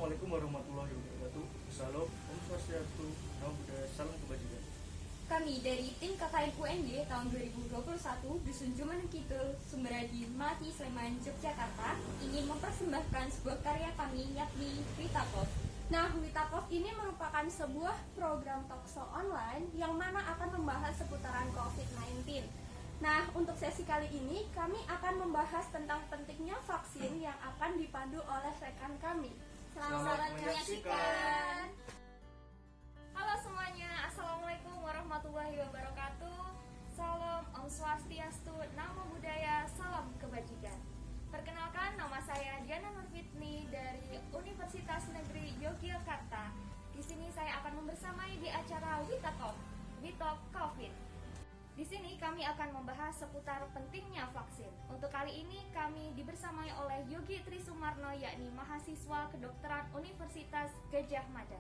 Assalamualaikum warahmatullahi wabarakatuh. Salam, Om Swastiastu, Namo Buddhaya, salam kebajikan. Kami dari tim KKN UND tahun 2021 Dusun Jumaneng Kidul, Sumberadi, Melati, Sleman, Yogyakarta ingin mempersembahkan sebuah karya kami yakni Witapov. Nah, Witapov ini merupakan sebuah program talkshow online yang mana akan membahas seputaran COVID-19. Nah, untuk sesi kali ini kami akan membahas tentang pentingnya vaksin yang akan dipandu oleh rekan kami. Selamat menyaksikan. Halo semuanya, Assalamualaikum warahmatullahi wabarakatuh. Salam, Om Swastiastu, Namo Buddhaya, salam kebajikan. Perkenalkan, nama saya Diana Nurfitni dari Universitas Negeri Yogyakarta. Di sini saya akan membersamai di acara Witapov, Witalk COVID. Di sini kami akan membahas seputar pentingnya vaksin. Untuk kali ini kami dibersamai oleh Yogi Tri Sumarno, yakni mahasiswa kedokteran Universitas Gadjah Mada.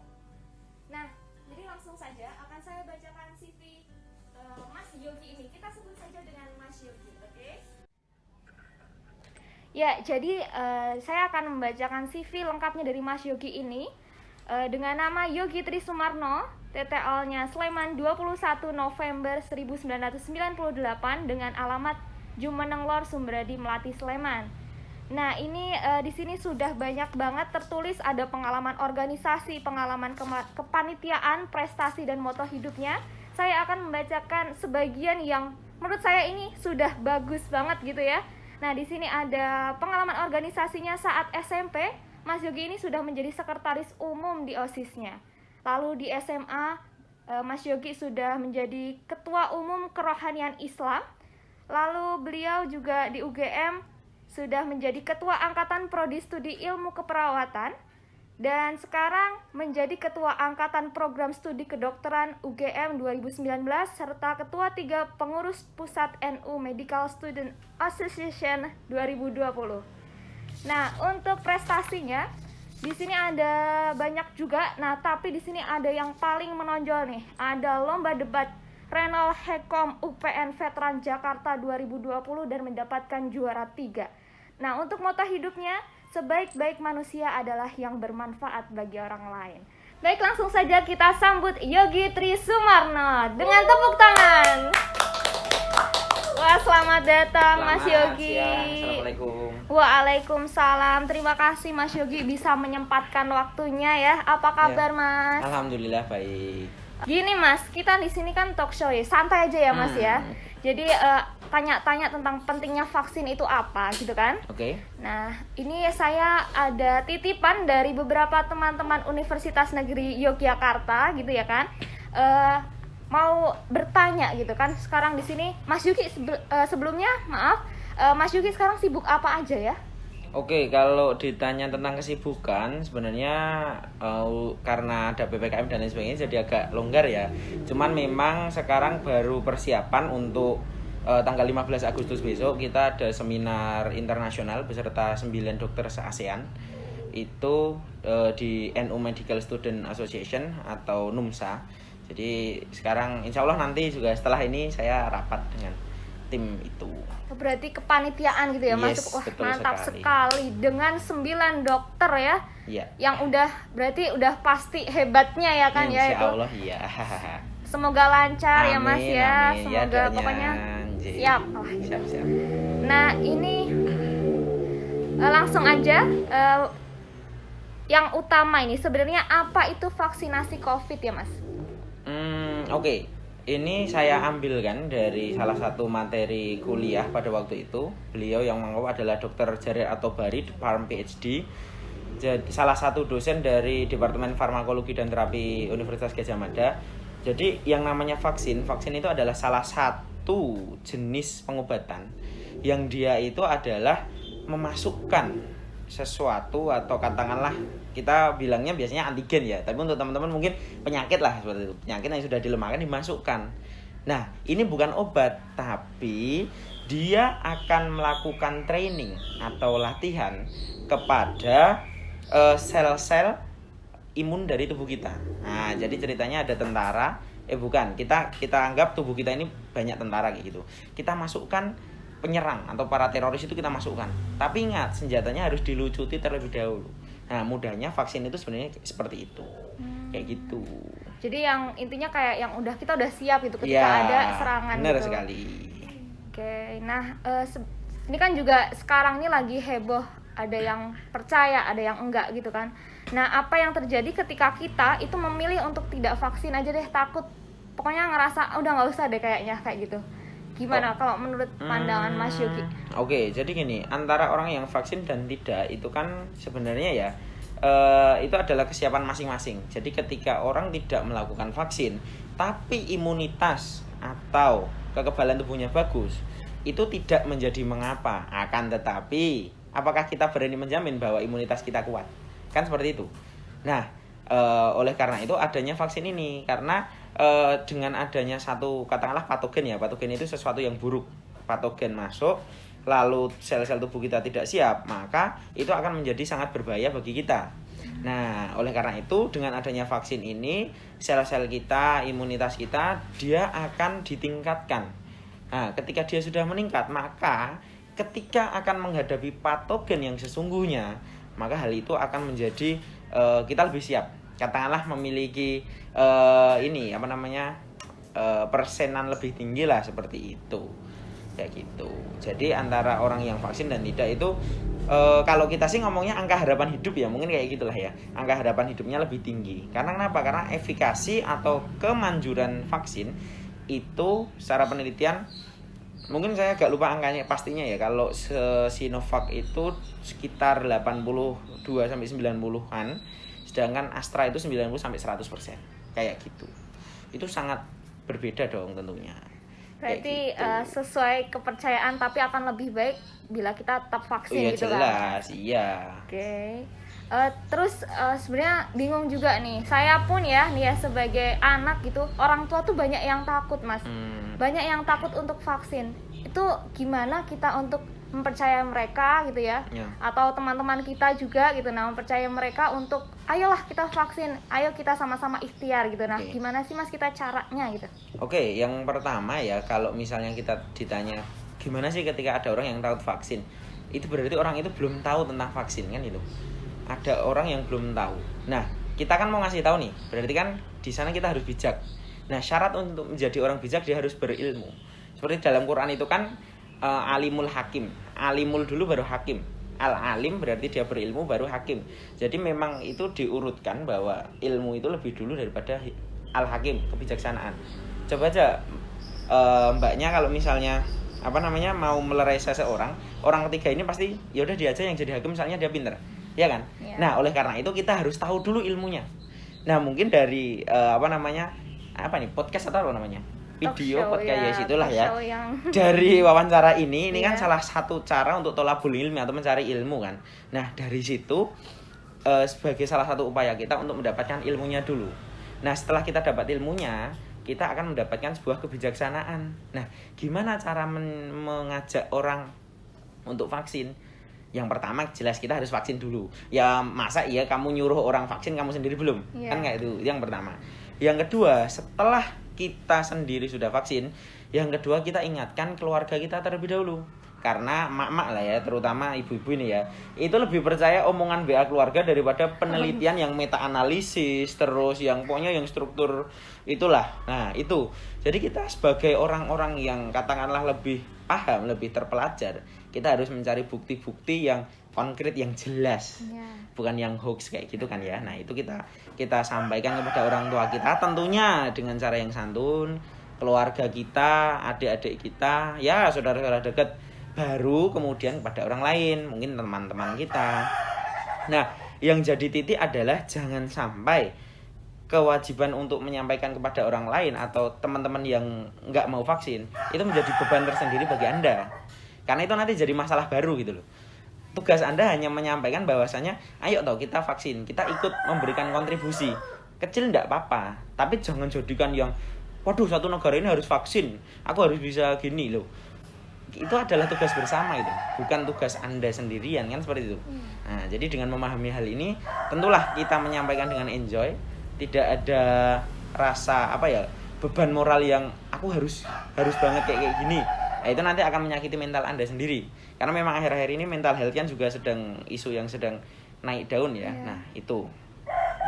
Nah, jadi langsung saja akan saya bacakan CV Mas Yogi ini. Kita sebut saja dengan Mas Yogi, oke? Ya, jadi saya akan membacakan CV lengkapnya dari Mas Yogi ini dengan nama Yogi Tri Sumarno, TTL-nya Sleman 21 November 1998 dengan alamat Jumeneng Lor, Sumberadi, Melati, Sleman. Nah, ini di sini sudah banyak banget tertulis ada pengalaman organisasi, pengalaman kepanitiaan, prestasi dan moto hidupnya. Saya akan membacakan sebagian yang menurut saya ini sudah bagus banget gitu ya. Nah, di sini ada pengalaman organisasinya saat SMP. Mas Yogi ini sudah menjadi sekretaris umum di OSIS-nya. Lalu di SMA, Mas Yogi sudah menjadi ketua umum kerohanian Islam. Lalu beliau juga di UGM sudah menjadi ketua angkatan prodi studi ilmu keperawatan. Dan sekarang menjadi ketua angkatan program studi kedokteran UGM 2019 serta ketua 3 pengurus pusat NU Medical Student Association 2020. Nah, untuk prestasinya di sini ada banyak juga. Nah, tapi di sini ada yang paling menonjol nih. Ada lomba debat Renal Hekom UPN Veteran Jakarta 2020 dan mendapatkan juara 3. Nah, untuk moto hidupnya, sebaik-baik manusia adalah yang bermanfaat bagi orang lain. Baik, langsung saja kita sambut Yogi Tri Sumarno dengan tepuk tangan. Wah, selamat datang Mas Yogi. Assalamualaikum. Waalaikumsalam. Terima kasih Mas Yogi bisa menyempatkan waktunya ya. Apa kabar Mas? Alhamdulillah baik. Gini Mas, kita di sini kan talk show ya, santai aja ya Mas ya. Jadi tanya-tanya tentang pentingnya vaksin itu apa gitu kan? Oke. Nah, ini saya ada titipan dari beberapa teman-teman Universitas Negeri Yogyakarta gitu ya kan. Mau bertanya gitu kan. Sekarang di sini Mas Yogi sebelumnya maaf, Mas Yogi sekarang sibuk apa aja ya? Oke, kalau ditanya tentang kesibukan sebenarnya karena ada PPKM dan lain sebagainya jadi agak longgar ya. Cuman memang sekarang baru persiapan untuk tanggal 15 Agustus besok kita ada seminar internasional beserta 9 dokter se-ASEAN. Itu di NU Medical Student Association atau NUMSA. Jadi sekarang insya Allah nanti juga setelah ini saya rapat dengan tim itu. Berarti kepanitiaan gitu ya, Yes, masuk. Wah, betul mantap sekali. sekali dengan 9 dokter ya. Iya. Yang berarti udah pasti hebatnya ya kan ya Insya itu. Allah iya. Semoga lancar ya Mas Amin, ya. amin. Semoga doanya, pokoknya Anjir. siap. Siap. Nah, ini langsung aja yang utama ini sebenarnya apa itu vaksinasi COVID ya Mas? Oke. Ini saya ambilkan dari salah satu materi kuliah pada waktu itu. Beliau yang mengaku adalah Dr. Jared Atobari, Pharm PhD. Jadi salah satu dosen dari Departemen Farmakologi dan Terapi Universitas Gadjah Mada. Jadi yang namanya vaksin itu adalah salah satu jenis pengobatan yang dia itu adalah memasukkan sesuatu atau katakanlah kita bilangnya biasanya antigen ya, tapi untuk teman-teman mungkin penyakit lah seperti itu, penyakit yang sudah dilemahkan dimasukkan. Nah, ini bukan obat, tapi dia akan melakukan training atau latihan kepada sel-sel imun dari tubuh kita. Nah, jadi ceritanya ada tentara, kita anggap tubuh kita ini banyak tentara kayak gitu. Kita masukkan penyerang atau para teroris itu kita masukkan. Tapi ingat, senjatanya harus dilucuti terlebih dahulu. Nah, mudahnya vaksin itu sebenarnya seperti itu. Kayak gitu. Jadi yang intinya kayak yang kita udah siap gitu ketika Ya, ada serangan benar gitu. sekali. Oke, nah ini kan juga sekarang ini lagi heboh, ada yang percaya, ada yang enggak gitu kan. Nah, apa yang terjadi ketika kita itu memilih untuk tidak vaksin aja deh, takut, pokoknya ngerasa udah nggak usah deh kayaknya kayak gitu. Gimana kalau menurut pandangan Mas Yogi? Oke, jadi gini, antara orang yang vaksin dan tidak itu kan sebenarnya ya itu adalah kesiapan masing-masing. Jadi ketika orang tidak melakukan vaksin, tapi imunitas atau kekebalan tubuhnya bagus, itu tidak menjadi mengapa. Akan tetapi, apakah kita berani menjamin bahwa imunitas kita kuat? Kan seperti itu. Nah, oleh karena itu adanya vaksin ini, karena dengan adanya satu katakanlah patogen ya, patogen itu sesuatu yang buruk. Patogen masuk, lalu sel-sel tubuh kita tidak siap, maka itu akan menjadi sangat berbahaya bagi kita. Nah, oleh karena itu dengan adanya vaksin ini, sel-sel kita, imunitas kita, dia akan ditingkatkan. Nah, ketika dia sudah meningkat, maka ketika akan menghadapi patogen yang sesungguhnya, maka hal itu akan menjadi kita lebih siap. Katakanlah memiliki persenan lebih tinggi lah, seperti itu. Kayak gitu. Jadi antara orang yang vaksin dan tidak itu kalau kita sih ngomongnya angka harapan hidup ya, mungkin kayak gitulah ya. Angka harapan hidupnya lebih tinggi. Karena kenapa? Karena efikasi atau kemanjuran vaksin itu secara penelitian, mungkin saya agak lupa angkanya pastinya ya. Kalau Sinovac itu sekitar 82 sampai 90-an, sedangkan Astra itu 90 sampai 100%. Kayak gitu. Itu sangat berbeda dong tentunya. Berarti Gitu. sesuai kepercayaan, tapi akan lebih baik bila kita tetap vaksin Iya, gitu jelas, kan. iya. Oke. Terus sebenarnya bingung juga nih. Saya pun ya sebagai anak gitu, orang tua tuh banyak yang takut, Mas. Banyak yang takut untuk vaksin. Itu gimana kita untuk mempercayai mereka gitu ya? Ya. Atau teman-teman kita juga gitu, nah mempercayai mereka untuk ayolah kita vaksin, ayo kita sama-sama ikhtiar gitu. Nah, Oke. gimana sih Mas kita caranya gitu? Oke, yang pertama ya, kalau misalnya kita ditanya gimana sih ketika ada orang yang takut vaksin, itu berarti orang itu belum tahu tentang vaksin kan itu. Ada orang yang belum tahu. Nah, kita kan mau ngasih tahu nih, berarti kan di sana kita harus bijak. Nah, syarat untuk menjadi orang bijak dia harus berilmu. Seperti dalam Quran itu kan alimul hakim. Alimul dulu baru hakim. Al-alim berarti dia berilmu baru hakim. Jadi memang itu diurutkan bahwa ilmu itu lebih dulu daripada al-hakim, kebijaksanaan. Coba aja mbaknya kalau misalnya mau melerai seseorang, orang ketiga ini pasti ya udah dia aja yang jadi hakim, misalnya dia pinter. Ya kan? Ya. Nah, oleh karena itu kita harus tahu dulu ilmunya. Nah, mungkin dari podcast atau apa namanya? Video Talk show, podcast ya, ya situlah talk ya. show yang Dari wawancara ini kan Iya. salah satu cara untuk tolabul ilmi atau mencari ilmu kan. Nah, dari situ sebagai salah satu upaya kita untuk mendapatkan ilmunya dulu. Nah, setelah kita dapat ilmunya, kita akan mendapatkan sebuah kebijaksanaan. Nah, gimana cara mengajak orang untuk vaksin? Yang pertama jelas kita harus vaksin dulu. Ya masa iya kamu nyuruh orang vaksin kamu sendiri belum? Iya. Kan kayak itu. Yang pertama. Yang kedua, setelah kita sendiri sudah vaksin, yang kedua kita ingatkan keluarga kita terlebih dahulu. Karena mak-mak lah ya, terutama ibu-ibu ini ya, itu lebih percaya omongan WA keluarga daripada penelitian yang meta analisis, terus yang pokoknya yang struktur itulah. Nah, itu. Jadi kita sebagai orang-orang yang katakanlah lebih paham, lebih terpelajar, kita harus mencari bukti-bukti yang konkret, yang jelas. Ya. Bukan yang hoax kayak gitu kan ya. Nah, itu kita sampaikan kepada orang tua kita, tentunya dengan cara yang santun, keluarga kita, adik-adik kita, ya saudara-saudara dekat, baru kemudian kepada orang lain, mungkin teman-teman kita. Nah, yang jadi titik adalah jangan sampai kewajiban untuk menyampaikan kepada orang lain atau teman-teman yang nggak mau vaksin itu menjadi beban tersendiri bagi Anda. Karena itu nanti jadi masalah baru gitu loh. Tugas Anda hanya menyampaikan bahwasanya ayo toh kita vaksin, kita ikut memberikan kontribusi. Kecil enggak apa-apa, tapi jangan jadikan yang waduh satu negara ini harus vaksin, aku harus bisa gini loh. Itu adalah tugas bersama itu, bukan tugas Anda sendirian kan seperti itu. Nah, jadi dengan memahami hal ini, tentulah kita menyampaikan dengan enjoy, tidak ada rasa beban moral yang aku harus banget kayak gini. Nah, itu nanti akan menyakiti mental Anda sendiri. Karena memang akhir-akhir ini mental health kan juga sedang isu yang sedang naik daun ya. Nah, itu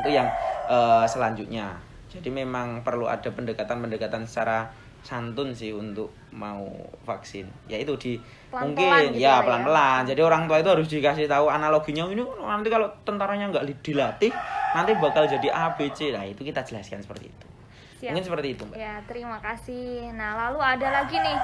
yang selanjutnya. Jadi memang perlu ada pendekatan secara santun sih untuk mau vaksin. Yaitu Pelan-pelan mungkin gitu ya lah ya. pelan-pelan. Jadi orang tua itu harus dikasih tahu analoginya, ini nanti kalau tentaranya nggak dilatih nanti bakal jadi A, B, C. Nah, itu kita jelaskan seperti itu. Siap. Mungkin seperti itu, Mbak. Ya, terima kasih. Nah, lalu ada lagi nih.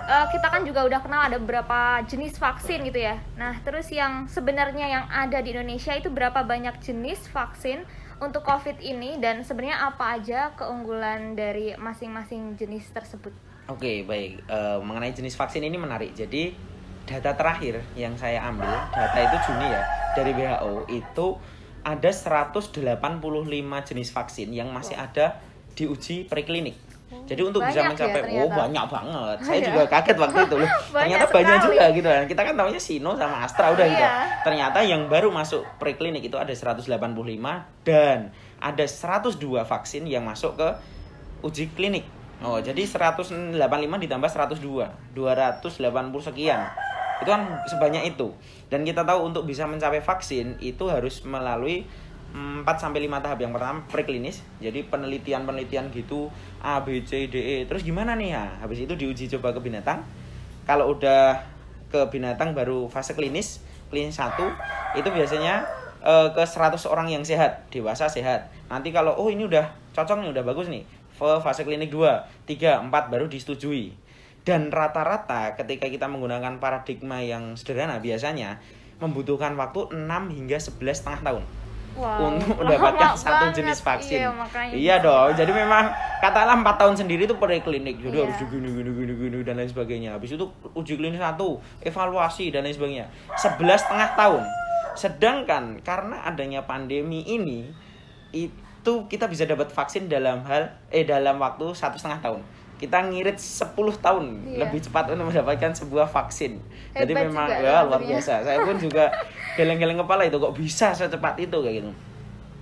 Kita kan juga udah kenal ada beberapa jenis vaksin gitu ya. Nah, terus yang sebenarnya yang ada di Indonesia itu berapa banyak jenis vaksin untuk COVID ini, dan sebenarnya apa aja keunggulan dari masing-masing jenis tersebut? Oke, baik. Mengenai jenis vaksin ini menarik. Jadi data terakhir yang saya ambil, data itu Juni ya, dari WHO itu ada 185 jenis vaksin yang masih ada diuji preklinik. Jadi untuk bisa Banyak ya mencapai ternyata. banyak banget. Saya Iya. juga kaget waktu itu loh. Ternyata Banyak banyak sekali. juga gitu kan. Kita kan taunya Sino sama Astra udah gitu. Iya. Ternyata yang baru masuk preklinik itu ada 185 dan ada 102 vaksin yang masuk ke uji klinik. Oh, jadi 185 ditambah 102, 280 sekian. Itu kan sebanyak itu. Dan kita tahu untuk bisa mencapai vaksin itu harus melalui 4-5 tahap. Yang pertama preklinis, jadi penelitian gitu A, B, C, D, E. Terus gimana nih ya? Habis itu diuji coba ke binatang. Kalau udah ke binatang baru fase klinis 1 itu biasanya ke 100 orang yang sehat, dewasa sehat. Nanti kalau ini udah cocok nih, udah bagus nih, fase klinik 2, 3, 4 baru disetujui. Dan rata-rata ketika kita menggunakan paradigma yang sederhana biasanya membutuhkan waktu 6 hingga 11,5 tahun. Wow, Untuk mendapatkan lama satu banget. jenis vaksin. Iya, makanya Iya bisa. dong. Jadi memang katakanlah 4 tahun sendiri itu preklinik. Jadi Iya. harus gini dan lain sebagainya. Habis itu uji klinis 1, evaluasi dan lain sebagainya. 11,5 tahun. Sedangkan karena adanya pandemi ini itu kita bisa dapat vaksin dalam waktu 1,5 tahun. Kita ngirit 10 tahun Iya. lebih cepat untuk mendapatkan sebuah vaksin. Jadi Hebat memang juga ya, luar sebenarnya. biasa. Saya pun juga geleng-geleng kepala itu kok bisa secepat itu kayak gitu.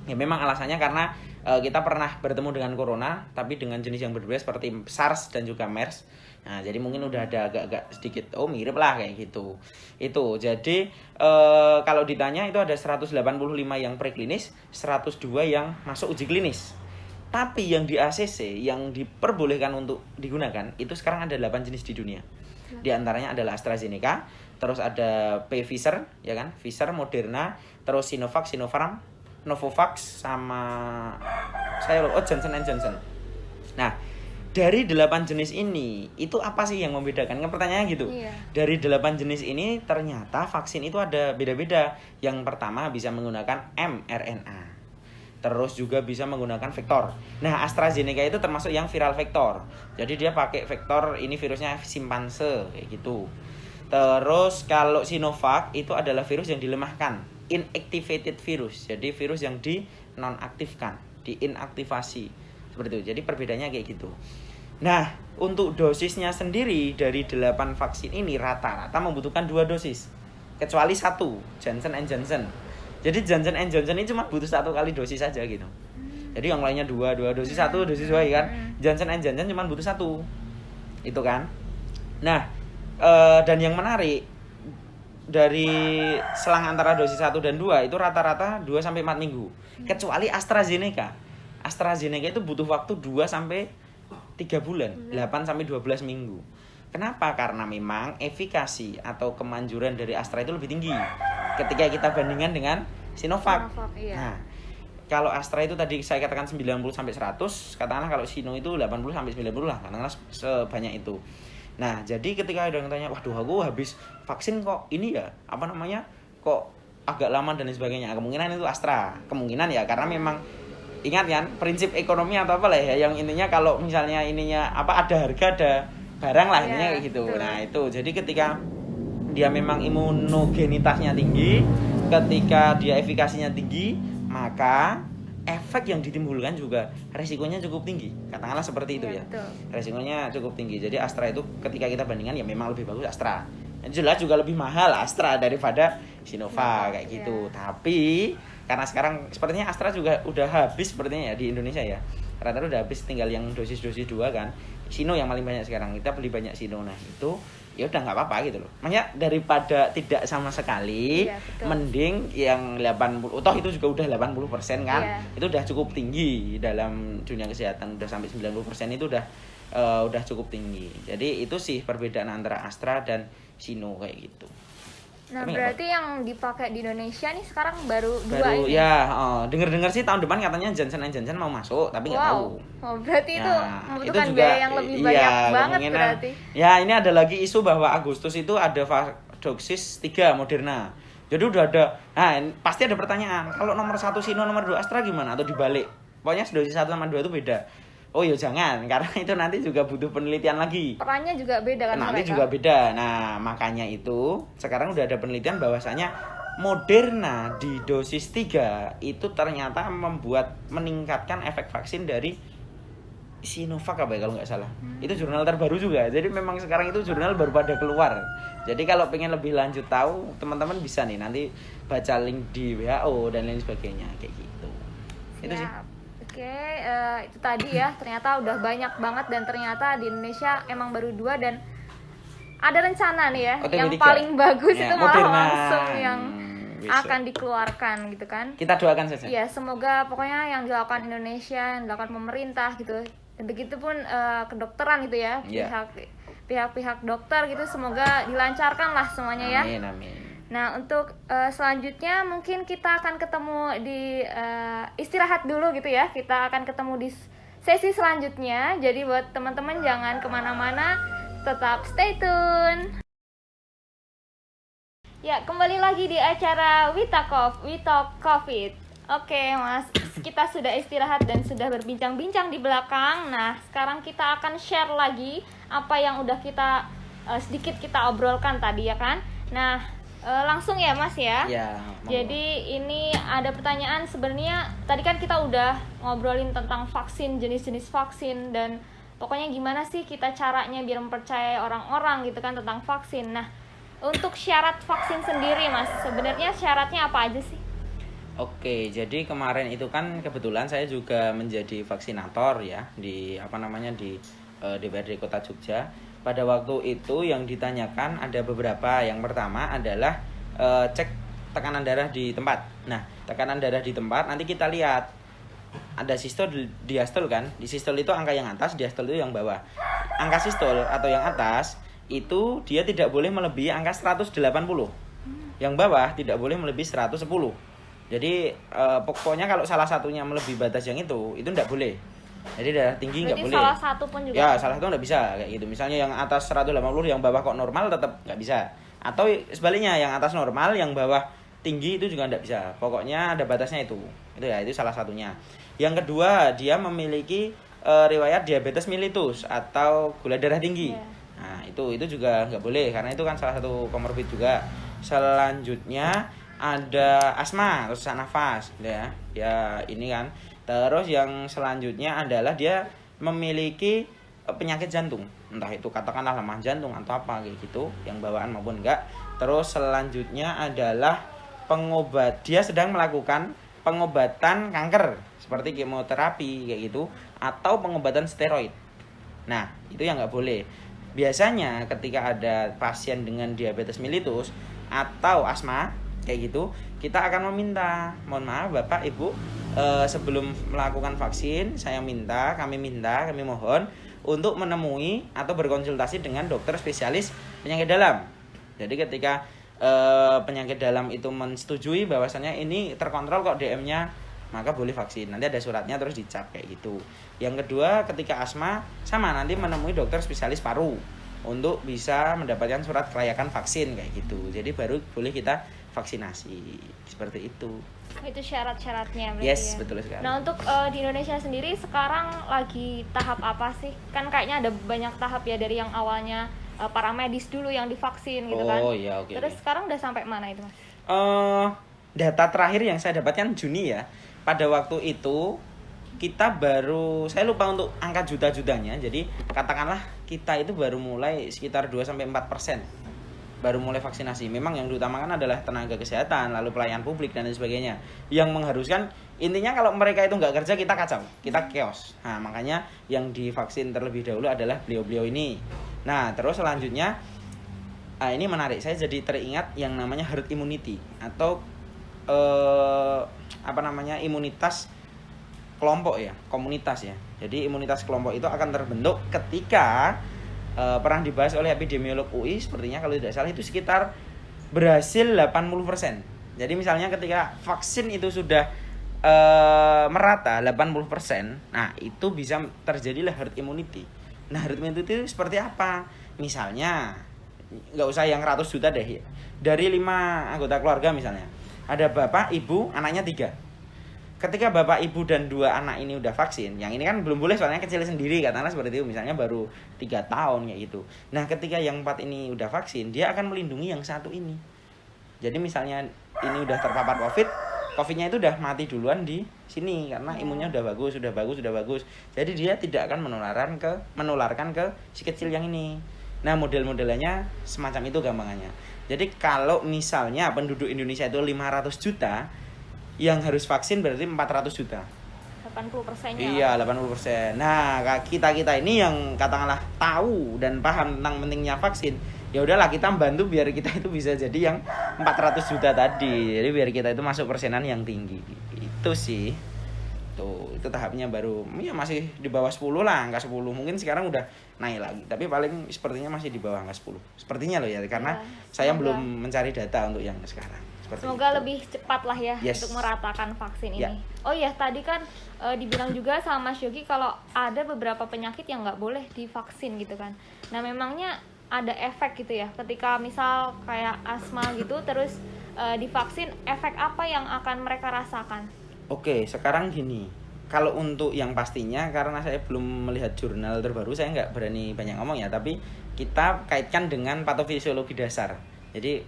Ya memang alasannya karena kita pernah bertemu dengan corona tapi dengan jenis yang berbeda seperti SARS dan juga MERS. Nah, jadi mungkin udah ada agak-agak sedikit mirip lah kayak gitu. Itu. Jadi kalau ditanya itu ada 185 yang preklinis, 102 yang masuk uji klinis. Tapi yang di ACC yang diperbolehkan untuk digunakan itu sekarang ada 8 jenis di dunia. Di antaranya adalah AstraZeneca, terus ada Pfizer, ya kan? Pfizer, Moderna, terus Sinovac, Sinopharm, Novavax sama Johnson & Johnson. Nah, dari 8 jenis ini itu apa sih yang membedakan? Kan pertanyaannya gitu. Iya. Dari 8 jenis ini ternyata vaksin itu ada beda-beda. Yang pertama bisa menggunakan mRNA. Terus juga bisa menggunakan vektor. Nah, AstraZeneca itu termasuk yang viral vektor. Jadi dia pakai vektor, ini virusnya simpanse kayak gitu. Terus kalau Sinovac itu adalah virus yang dilemahkan, inactivated virus. Jadi virus yang dinonaktifkan, diinaktivasi. Seperti itu. Jadi perbedaannya kayak gitu. Nah, untuk dosisnya sendiri dari 8 vaksin ini rata-rata membutuhkan 2 dosis. Kecuali 1, Johnson & Johnson. Jadi Johnson & Johnson ini cuma butuh 1 kali dosis saja gitu. Jadi yang lainnya 2 dosis 1, dosis 2 kan. Johnson & Johnson cuma butuh 1. Itu kan. Nah, dan yang menarik dari selang antara dosis 1 dan 2 itu rata-rata 2 sampai 4 minggu. Kecuali AstraZeneca. AstraZeneca itu butuh waktu 2 sampai 3 bulan, 8 sampai 12 minggu. Kenapa? Karena memang efikasi atau kemanjuran dari Astra itu lebih tinggi ketika kita bandingkan dengan Sinovac. Iya. Nah, kalau Astra itu tadi saya katakan 90 sampai 100, katakanlah kalau Sino itu 80 sampai 90 lah, katakanlah sebanyak itu. Nah, jadi ketika ada yang tanya, waduh aku habis vaksin kok ini ya, kok agak lama dan lain sebagainya. Kemungkinan itu Astra, kemungkinan ya, karena memang ingat kan prinsip ekonomi atau apa lah ya, yang intinya kalau misalnya ada harga ada barang lah, intinya kayak gitu. Betul. Nah, itu jadi ketika dia memang imunogenitasnya tinggi, ketika dia efikasinya tinggi, maka efek yang ditimbulkan juga resikonya cukup tinggi. Katakanlah seperti itu ya. Betul. Resikonya cukup tinggi. Jadi Astra itu ketika kita bandingkan ya memang lebih bagus Astra. Jelas juga lebih mahal Astra daripada Sinovac kayak gitu. Tapi karena sekarang sepertinya Astra juga udah habis sepertinya ya di Indonesia ya. rata-rata udah habis, tinggal yang dosis 2 kan. Sino yang paling banyak sekarang, kita beli banyak Sino. Nah itu ya udah nggak apa-apa gitu loh, makanya daripada tidak sama sekali, Iya, betul. mending yang 80, toh itu juga udah 80% kan. Iya. Itu udah cukup tinggi dalam dunia kesehatan, udah sampai 90% itu udah cukup tinggi. Jadi itu sih perbedaan antara Astra dan Sino kayak gitu. Nah, Tapi nggak berarti yang dipakai di Indonesia nih sekarang baru 2 baru ini. ya, dengar-dengar sih tahun depan katanya Johnson & Johnson mau masuk, tapi nggak tahu. Oh, berarti itu Ya, membutuhkan itu juga, biaya yang lebih banyak iya, banget kemungkinan. berarti. Ya, ini ada lagi isu bahwa Agustus itu ada dosis 3 Moderna. Jadi udah ada, pasti ada pertanyaan, kalau nomor 1 Sino, nomor 2 Astra gimana? Atau dibalik? Pokoknya dosis 1 sama 2 itu beda. Oh ya jangan, karena itu nanti juga butuh penelitian lagi. Perannya juga beda kan Nanti mereka? juga beda. Nah, makanya itu sekarang udah ada penelitian bahwasanya Moderna di dosis 3 itu ternyata meningkatkan efek vaksin dari Sinovac apa ya kalau nggak salah. Itu jurnal terbaru juga. Jadi memang sekarang itu jurnal baru pada keluar. Jadi kalau pengen lebih lanjut tahu, teman-teman bisa nih nanti baca link di WHO dan lain sebagainya kayak gitu. Itu sih. Siap. Oke, itu tadi ya, ternyata udah banyak banget dan ternyata di Indonesia emang baru 2 dan ada rencana nih ya, OTW yang 3. paling bagus Ya, itu malah Moderna. langsung yang Besok. akan dikeluarkan gitu kan. Kita doakan saja. Ya, semoga pokoknya yang dilakukan Indonesia, yang dilakukan pemerintah gitu. Dan begitupun kedokteran gitu ya, Ya. pihak-pihak dokter gitu, semoga dilancarkan lah semuanya ya. Amin, amin. Nah, untuk selanjutnya mungkin kita akan ketemu di istirahat dulu gitu ya. Kita akan ketemu di sesi selanjutnya. Jadi buat teman-teman jangan kemana-mana, tetap stay tune. Ya, kembali lagi di acara We Talk COVID. Oke, Mas, kita sudah istirahat dan sudah berbincang-bincang di belakang. Nah, sekarang kita akan share lagi apa yang udah kita sedikit kita obrolkan tadi ya kan. Nah, langsung ya Mas ya. Ya, monggo. Jadi ini ada pertanyaan, sebenarnya tadi kan kita udah ngobrolin tentang vaksin, jenis-jenis vaksin dan pokoknya gimana sih kita caranya biar mempercayai orang-orang gitu kan tentang vaksin. Nah, untuk syarat vaksin sendiri Mas, sebenarnya syaratnya apa aja sih? Oke, jadi kemarin itu kan kebetulan saya juga menjadi vaksinator ya di DPRD Kota Jogja. Pada waktu itu yang ditanyakan ada beberapa. Yang pertama adalah cek tekanan darah di tempat. Nah, tekanan darah di tempat nanti kita lihat ada sistol, diastol kan. Di sistol itu angka yang atas, diastol itu yang bawah. Angka sistol atau yang atas itu dia tidak boleh melebihi angka 180. Yang bawah tidak boleh melebihi 110. Jadi pokoknya kalau salah satunya melebihi batas yang itu tidak boleh. Jadi darah tinggi nggak boleh. Salah satu pun juga. Ya, salah satu nggak bisa kayak gitu. Misalnya yang atas 180, yang bawah kok normal, tetap nggak bisa. Atau sebaliknya, yang atas normal, yang bawah tinggi itu juga nggak bisa. Pokoknya ada batasnya itu. Itu ya, itu salah satunya. Yang kedua, dia memiliki riwayat diabetes mellitus atau gula darah tinggi. Yeah. Nah, itu juga nggak boleh karena itu kan salah satu komorbid juga. Selanjutnya ada asma atau sesak nafas ya. Ya, ini kan. Terus yang selanjutnya adalah dia memiliki penyakit jantung. Entah itu katakanlah lemah jantung atau apa kayak gitu, yang bawaan maupun enggak. Terus selanjutnya adalah dia sedang melakukan pengobatan kanker seperti kemoterapi kayak gitu atau pengobatan steroid. Nah, itu yang nggak boleh. Biasanya ketika ada pasien dengan diabetes mellitus atau asma kayak gitu, kita akan meminta, mohon maaf Bapak Ibu, sebelum melakukan vaksin kami mohon untuk menemui atau berkonsultasi dengan dokter spesialis penyakit dalam. Jadi ketika penyakit dalam itu mensetujui bahwasannya ini terkontrol kok DM-nya, maka boleh vaksin. Nanti ada suratnya terus dicap kayak gitu. Yang kedua, ketika asma sama nanti menemui dokter spesialis paru untuk bisa mendapatkan surat kelayakan vaksin kayak gitu. Jadi baru boleh kita vaksinasi seperti itu. Itu syarat-syaratnya berarti Yes, ya. betul sekali. Nah, untuk di Indonesia sendiri sekarang lagi tahap apa sih? Kan kayaknya ada banyak tahap ya, dari yang awalnya para medis dulu yang divaksin gitu kan. Oh iya, oke. Terus sekarang udah sampai mana itu, Mas? Data terakhir yang saya dapatkan Juni ya. Pada waktu itu kita saya lupa untuk angka juta-jutanya. Jadi katakanlah kita itu baru mulai sekitar 2-4% baru mulai vaksinasi. Memang yang diutamakan adalah tenaga kesehatan, lalu pelayan publik dan lain sebagainya. Yang mengharuskan, intinya kalau mereka itu nggak kerja, kita kacau, kita chaos. Nah, makanya yang divaksin terlebih dahulu adalah beliau-beliau ini. Nah, terus selanjutnya, ini menarik, saya jadi teringat yang namanya herd immunity atau imunitas kelompok ya, komunitas ya. Jadi imunitas kelompok itu akan terbentuk ketika pernah dibahas oleh epidemiolog UI, sepertinya kalau tidak salah itu sekitar berhasil 80%. Jadi misalnya ketika vaksin itu sudah merata 80%, nah itu bisa terjadilah herd immunity. Nah, herd immunity itu seperti apa? Misalnya nggak usah yang 100 juta deh, dari 5 anggota keluarga misalnya, ada bapak, ibu, anaknya 3. Ketika bapak, ibu, dan 2 anak ini udah vaksin, yang ini kan belum boleh soalnya kecil sendiri, katakanlah seperti itu, misalnya baru 3 tahun kayak gitu. Nah, ketika yang 4 ini udah vaksin, dia akan melindungi yang 1 ini. Jadi misalnya ini udah terpapar COVID-nya itu udah mati duluan di sini karena imunnya udah bagus. Jadi dia tidak akan menularkan ke si kecil yang ini. Nah, model-modelnya semacam itu gampangannya. Jadi kalau misalnya penduduk Indonesia itu 500 juta, yang harus vaksin berarti 400 juta. 80%-nya. Iya, 80%. Nah, kita ini yang katakanlah tahu dan paham tentang pentingnya vaksin, ya udahlah kita bantu biar kita itu bisa jadi yang 400 juta tadi. Jadi biar kita itu masuk persenan yang tinggi. Itu sih. Tuh, itu tahapnya baru ya masih di bawah 10 lah, angka 10. Mungkin sekarang udah naik lagi, tapi paling sepertinya masih di bawah angka 10. Sepertinya loh ya, karena saya belum mencari data untuk yang sekarang. Semoga itu lebih cepat lah ya untuk meratakan vaksin ini. Oh iya, tadi kan dibilang juga sama Mas Yogi kalau ada beberapa penyakit yang nggak boleh divaksin gitu kan. Nah, memangnya ada efek gitu ya ketika misal kayak asma gitu terus divaksin, efek apa yang akan mereka rasakan? Oke, sekarang gini, kalau untuk yang pastinya, karena saya belum melihat jurnal terbaru, saya nggak berani banyak ngomong ya, tapi kita kaitkan dengan patofisiologi dasar. Jadi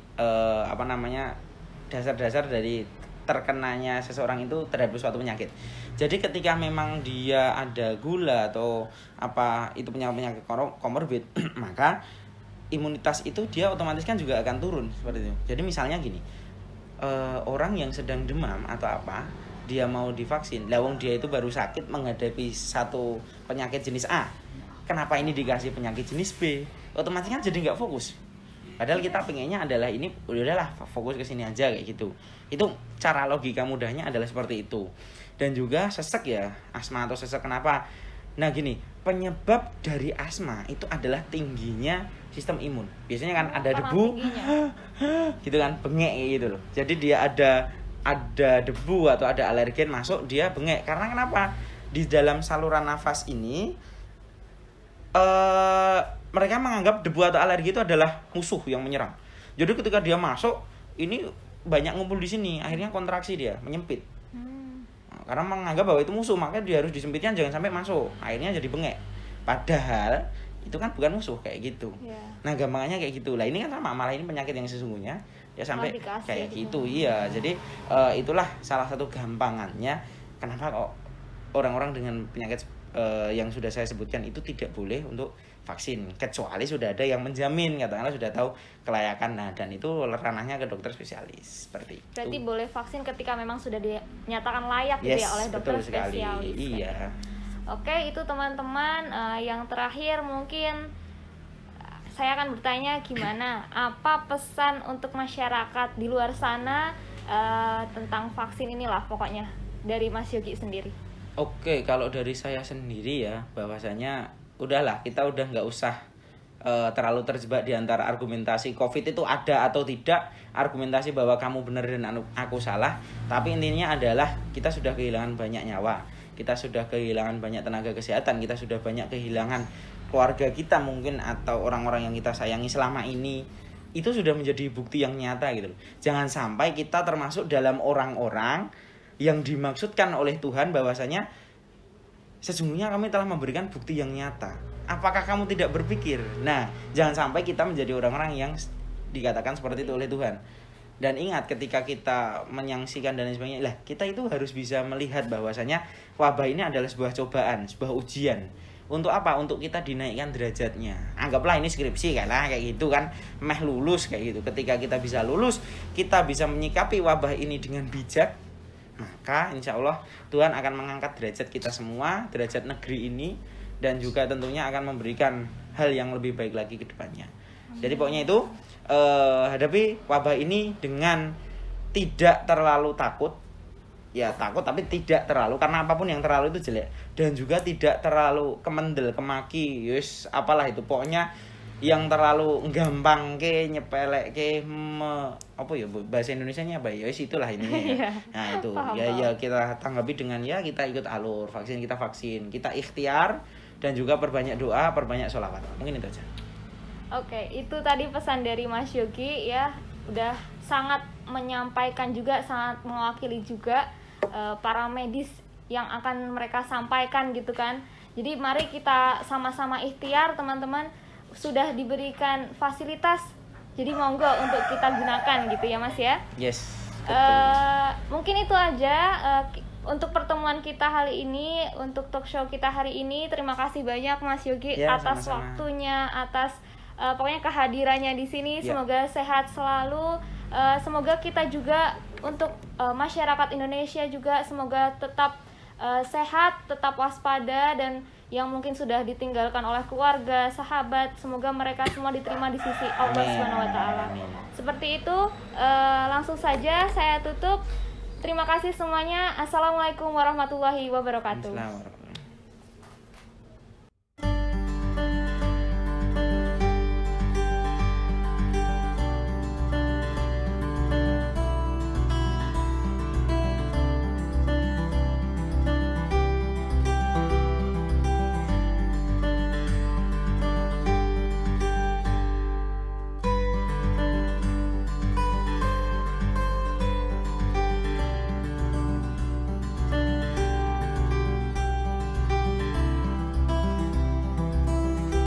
dasar-dasar dari terkenanya seseorang itu terhadap suatu penyakit. Jadi ketika memang dia ada gula atau itu penyakit komorbid, maka imunitas itu dia otomatis kan juga akan turun seperti itu. Jadi misalnya gini, orang yang sedang demam atau dia mau divaksin, lawang dia itu baru sakit menghadapi satu penyakit jenis A, kenapa ini dikasih penyakit jenis B, otomatis kan jadi nggak fokus. Padahal kita pengennya adalah ini udahlah fokus ke sini aja kayak gitu. Itu cara logika mudahnya adalah seperti itu. Dan juga sesek ya, asma atau sesek kenapa? Nah gini, penyebab dari asma itu adalah tingginya sistem imun. Biasanya kan ada debu, gitu kan, bengek gitu loh. Jadi dia ada debu atau ada alergen masuk, dia bengek. Karena kenapa? Di dalam saluran nafas ini mereka menganggap debu atau alergi itu adalah musuh yang menyerang. Jadi ketika dia masuk, ini banyak ngumpul di sini, akhirnya kontraksi dia, menyempit. Nah, karena menganggap bahwa itu musuh, maka dia harus disempitkan jangan sampai masuk. Akhirnya jadi bengek. Padahal itu kan bukan musuh kayak gitu. Nah, gampangannya kayak gitu. Lah ini kan sama, malah ini penyakit yang sesungguhnya ya sampai kayak gitu. Iya, jadi itulah salah satu gampangannya kenapa kok orang-orang dengan penyakit yang sudah saya sebutkan itu tidak boleh untuk vaksin, kecuali sudah ada yang menjamin, katakanlah sudah tahu kelayakan. Nah, dan itu ranahnya ke dokter spesialis seperti itu. Berarti boleh vaksin ketika memang sudah dinyatakan layak gitu ya oleh dokter spesialis. Iya. Oke, itu teman-teman. Yang terakhir mungkin saya akan bertanya gimana, apa pesan untuk masyarakat di luar sana tentang vaksin inilah pokoknya dari Mas Yogi sendiri. Oke, kalau dari saya sendiri ya, bahwasanya udahlah, kita udah nggak usah terlalu terjebak di antara argumentasi COVID itu ada atau tidak, argumentasi bahwa kamu benar dan aku salah. Tapi intinya adalah kita sudah kehilangan banyak nyawa, kita sudah kehilangan banyak tenaga kesehatan, kita sudah banyak kehilangan keluarga kita mungkin atau orang-orang yang kita sayangi selama ini. Itu sudah menjadi bukti yang nyata gitu loh. Jangan sampai kita termasuk dalam orang-orang yang dimaksudkan oleh Tuhan bahwasanya sesungguhnya kami telah memberikan bukti yang nyata. Apakah kamu tidak berpikir? Nah, jangan sampai kita menjadi orang-orang yang dikatakan seperti itu oleh Tuhan. Dan ingat, ketika kita menyaksikan dan lain sebagainya, lah kita itu harus bisa melihat bahwasanya wabah ini adalah sebuah cobaan, sebuah ujian. Untuk apa? Untuk kita dinaikkan derajatnya. Anggaplah ini skripsi kayak gitu kan, meh lulus kayak gitu. Ketika kita bisa lulus, kita bisa menyikapi wabah ini dengan bijak, maka insya Allah Tuhan akan mengangkat derajat kita semua, derajat negeri ini, dan juga tentunya akan memberikan hal yang lebih baik lagi ke depannya. Jadi pokoknya itu hadapi wabah ini dengan tidak terlalu takut. Ya takut tapi tidak terlalu, karena apapun yang terlalu itu jelek, dan juga tidak terlalu kemendel kemaki yus apalah itu, pokoknya yang terlalu gampang ke nyepelek ke apa ya bahasa Indonesianya apa ya itulah ininya ya. Nah itu ya kita tanggapi dengan ya kita ikut alur vaksin, kita ikhtiar, dan juga perbanyak doa, perbanyak sholawat. Mungkin itu aja. Oke, itu tadi pesan dari Mas Yogi ya, udah sangat menyampaikan juga, sangat mewakili juga para medis yang akan mereka sampaikan gitu kan. Jadi mari kita sama-sama ikhtiar teman-teman, sudah diberikan fasilitas, jadi monggo untuk kita gunakan gitu ya Mas ya. Yes. Mungkin itu aja untuk pertemuan kita hari ini, untuk talk show kita hari ini. Terima kasih banyak Mas Yogi Ya, atas sama-sama. waktunya, atas pokoknya kehadirannya di sini. Ya. Semoga sehat selalu. Semoga kita juga untuk masyarakat Indonesia juga semoga tetap sehat, tetap waspada, dan yang mungkin sudah ditinggalkan oleh keluarga, sahabat, semoga mereka semua diterima di sisi Allah Subhanahu wa taala. Seperti itu, langsung saja saya tutup. Terima kasih semuanya. Assalamualaikum warahmatullahi wabarakatuh. Assalamualaikum.